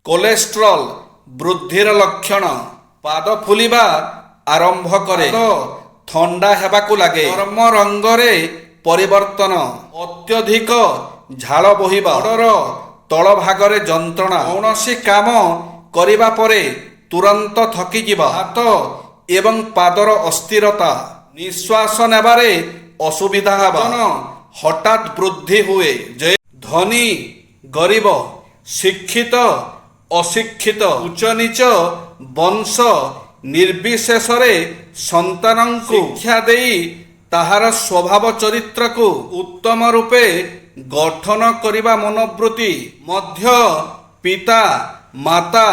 Cholesterol ବୃଦ୍ଧିର ଲକ୍ଷଣ। ପାଦ ଫୁଲିବା ଆରମ୍ଭ କରେ। ଥଣ୍ଡା ହେବାକୁ ଲାଗେ। ଚର୍ମ ରଙ୍ଗରେ ପରିବର୍ତ୍ତନ। ଅତ୍ୟଧିକ ଝାଳ ବୋହିବା। ଗୋଡ଼ର ତଳ ଭାଗରେ ଯନ୍ତ୍ରଣା। କୌଣସି କାମ କରିବା ପରେ ତୁରନ୍ତ ଥକିଯିବା। ହାତ ଏବଂ ପାଦର ଅସ୍ଥିରତା। ନିଶ୍ୱାସ ନେବାରେ ଅସୁବିଧା ହେବା। ହଠାତ୍ ବୃଦ୍ଧି ହୁଏ। ଧନୀ ଗରିବ, ଶିକ୍ଷିତ ଅଶିକ୍ଷିତ, ଉଚ୍ଚ ନୀଚ, ବଂଶ ନିର୍ବିଶେଷରେ ସନ୍ତାନଙ୍କୁ ଶିକ୍ଷା ଦେଇ ତାହାର ସ୍ୱଭାବ ଚରିତ୍ରକୁ ଉତ୍ତମ ରୂପେ ଗଠନ କରିବା ମନୋବୃତ୍ତି ମଧ୍ୟ ପିତା ମାତା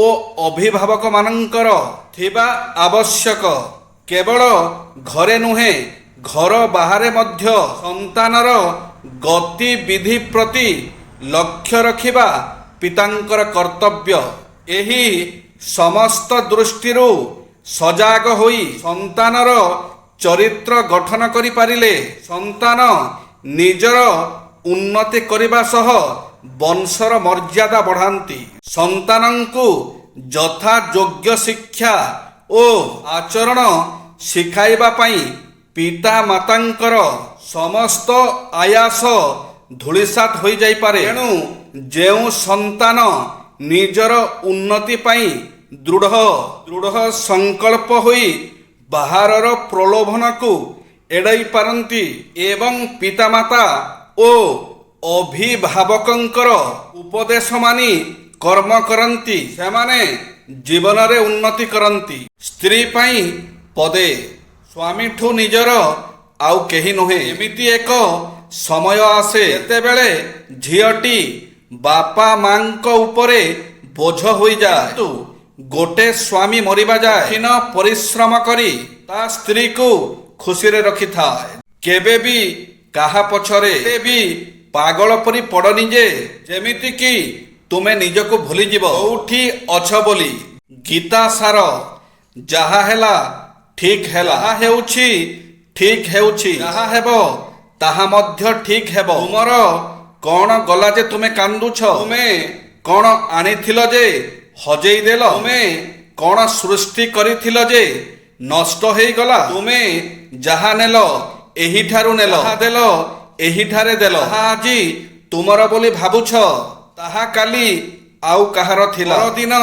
ଓ ଅଭିଭାବକମାନଙ୍କର ଥିବା ଆବଶ୍ୟକ। କେବଳ ଘରେ ନୁହେଁ, ଘର ବାହାରେ ମଧ୍ୟ ସନ୍ତାନର ଗତିବିଧି ପ୍ରତି ଲକ୍ଷ୍ୟ ରଖିବା ପିତାଙ୍କର କର୍ତ୍ତବ୍ୟ। ଏହି ସମସ୍ତ ଦୃଷ୍ଟିରୁ ସଜାଗ ହୋଇ ସନ୍ତାନର ଚରିତ୍ର ଗଠନ କରିପାରିଲେ ସନ୍ତାନ ନିଜର ଉନ୍ନତି କରିବା ସହ ବଂଶର ମର୍ଯ୍ୟାଦା ବଢ଼ାନ୍ତି। ସନ୍ତାନଙ୍କୁ ଯଥା ଯୋଗ୍ୟ ଶିକ୍ଷା ଓ ଆଚରଣ ଶିଖାଇବା ପାଇଁ ପିତା ମାତାଙ୍କର ସମସ୍ତ ଆୟାସ ଧୂଳିସାତ୍ ହୋଇଯାଇପାରେ। ତେଣୁ ଯେଉଁ ସନ୍ତାନ ନିଜର ଉନ୍ନତି ପାଇଁ ଦୃଢ଼ ସଂକଳ୍ପ ହୋଇ ବାହାରର ପ୍ରଲୋଭନକୁ ଏଡ଼ାଇ ପାରନ୍ତି ଏବଂ ପିତାମାତା ଓ ଅଭିଭାବକଙ୍କର ଉପଦେଶ ମାନି କର୍ମ କରନ୍ତି, ସେମାନେ ଜୀବନରେ ଉନ୍ନତି କରନ୍ତି। ସ୍ତ୍ରୀ ପାଇଁ ପଦେ, ସ୍ୱାମୀଠୁ ନିଜର ଆଉ କେହି ନୁହେଁ। ଏମିତି ଏକ ସମୟ ଆସେ ଯେତେବେଳେ ଝିଅଟି ବାପା ମାଙ୍କ ଉପରେ ବୋଝ ହୋଇଯାଏ। ଗୋଟେ ସ୍ୱାମୀ ମରିବା ଯାଏ କଠିନ ପରିଶ୍ରମ କରି ତା ସ୍ତ୍ରୀକୁ ଖୁସିରେ ରଖିଥାଏ। କେବେ ବି କାହା ପଛରେ ବି ପାଗଳ ପରି ପଡ଼ନି ଯେ ଯେମିତିକି ତୁମେ ନିଜକୁ ଭୁଲିଯିବ କୋଉଠି ଅଛ ବୋଲି। ଗୀତା ସାର, ଯାହା ହେଲା ଠିକ୍ ହେଲା, ଯାହା ହେଉଛି ଠିକ୍ ହେଉଛି, ଯାହା ହେବ ତାହା ମଧ୍ୟ ଠିକ୍ ହେବ। ତୁମର କ'ଣ ଗଲା ଯେ ତୁମେ କାନ୍ଦୁଛ? ତୁମେ କ'ଣ ଆଣିଥିଲ ଯେ ହଜେଇ ଦେଲ? ତୁମେ କ'ଣ ସୃଷ୍ଟି କରିଥିଲ ଯେ ନଷ୍ଟ ହେଇଗଲା? ତୁମେ ଯାହା ନେଲ ଏହିଠାରୁ ନେଲ, ଯାହା ଦେଲ ଏହିଠାରେ ଦେଲ। ଯାହା ଆଜି ତୁମର ବୋଲି ଭାବୁଛ ତାହା କାଲି ଆଉ କାହାର ଥିଲା, ପରଦିନ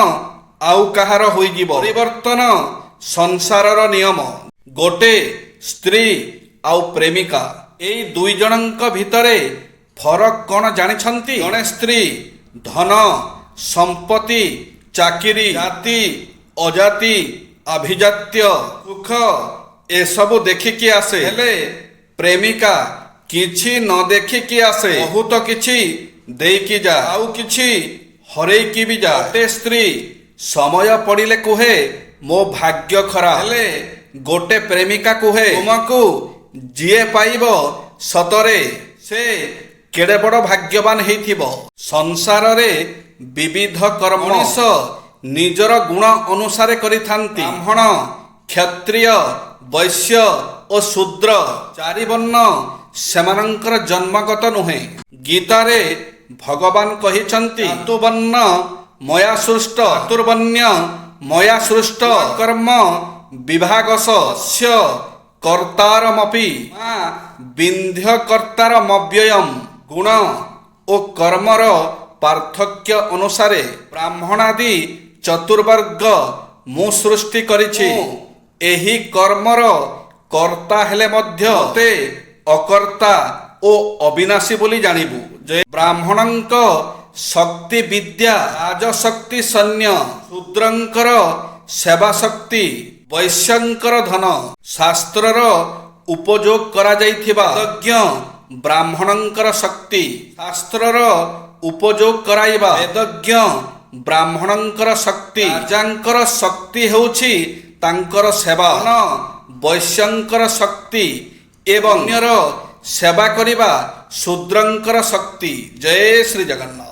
ଆଉ କାହାର ହୋଇଯିବ। ପରିବର୍ତ୍ତନ ସଂସାରର ନିୟମ। ଗୋଟେ ସ୍ତ୍ରୀ ଆଉ ପ୍ରେମିକା, ଏଇ ଦୁଇ ଜଣଙ୍କ ଭିତରେ ଫରକ କ'ଣ ଜାଣିଛନ୍ତି? ଜଣେ ସ୍ତ୍ରୀ ଧନ ସମ୍ପତ୍ତି, ଚାକିରି, ଜାତି ଅଜାତି, ଆଭିଜାତ୍ୟ, ସୁଖ ଏସବୁ ଦେଖିକି ଆସେ। ହେଲେ ପ୍ରେମିକା କିଛି ନ ଦେଖିକି ଆସେ, ବହୁତ କିଛି ଦେଇକି ଯା, ଆଉ କିଛି ହରେଇକି ବି ଯା। ଗୋଟେ ସ୍ତ୍ରୀ ସମୟ ପଡ଼ିଲେ କୁହେ ମୋ ଭାଗ୍ୟ ଖରାପ, ହେଲେ ଗୋଟେ ପ୍ରେମିକା କୁହେ ତୁମକୁ ଯିଏ ପାଇବ ସତରେ ସେ କେଡ଼େ ବଡ଼ ଭାଗ୍ୟବାନ ହେଇଥିବ। ସଂସାରରେ ବିବିଧ କର୍ମ ମଣିଷ ନିଜର ଗୁଣ ଅନୁସାରେ କରିଥାନ୍ତି। ବ୍ରାହ୍ମଣ, କ୍ଷତ୍ରିୟ, ବୈଶ୍ୟ ଓ ଶୂଦ୍ର ଚାରି ବର୍ଣ୍ଣ ସେମାନଙ୍କର ଜନ୍ମଗତ ନୁହେଁ। ଗୀତାରେ ଭଗବାନ କହିଛନ୍ତି ଚାତୁବର୍ଣ୍ଣ ମୟା ସୃଷ୍ଟ, ଚତୁର୍ବର୍ଣ୍ଣ୍ୟ ମୟା ସୃଷ୍ଟ, କର୍ମ ବିଭାଗଶ ସ୍ୟ କର୍ତ୍ତାରମପି ମା ବିନ୍ଧ୍ୟ କର୍ତ୍ତାରମବ୍ୟୟମ୍। ଗୁଣ ଓ କର୍ମର ପାର୍ଥକ୍ୟ ଅନୁସାରେ ବ୍ରାହ୍ମଣାଦି ଚତୁର୍ବର୍ଗ ମୁଁ ସୃଷ୍ଟି କରିଛି। ଏହି କର୍ମର କର୍ତ୍ତା ହେଲେ ମଧ୍ୟ ମୋତେ ଅକର୍ତ୍ତା ଓ ଅବିନାଶୀ ବୋଲି ଜାଣିବୁ। ଯେ ବ୍ରାହ୍ମଣଙ୍କ ଶକ୍ତି ବିଦ୍ୟା, ରାଜଶକ୍ତି ସୈନ୍ୟ, ଶୂଦ୍ରଙ୍କର ସେବା ଶକ୍ତି, ବୈଶ୍ୟଙ୍କର ଧନ। ଶାସ୍ତ୍ରର ଉପଯୋଗ କରାଯାଇଥିବା ଯଜ୍ଞ ବ୍ରାହ୍ମଣଙ୍କର ଶକ୍ତି। ଶାସ୍ତ୍ରର ଉପଯୋଗ କରାଇବା ବେଦଜ୍ଞ ବ୍ରାହ୍ମଣଙ୍କର ଶକ୍ତି। ରାଜାଙ୍କର ଶକ୍ତି ହେଉଛି ତାଙ୍କର ସେବା। ବୈଶ୍ୟଙ୍କର ଶକ୍ତି ଏବଂ ଅନ୍ୟର ସେବା କରିବା ଶୂଦ୍ରଙ୍କର ଶକ୍ତି। ଜୟ ଶ୍ରୀ ଜଗନ୍ନାଥ।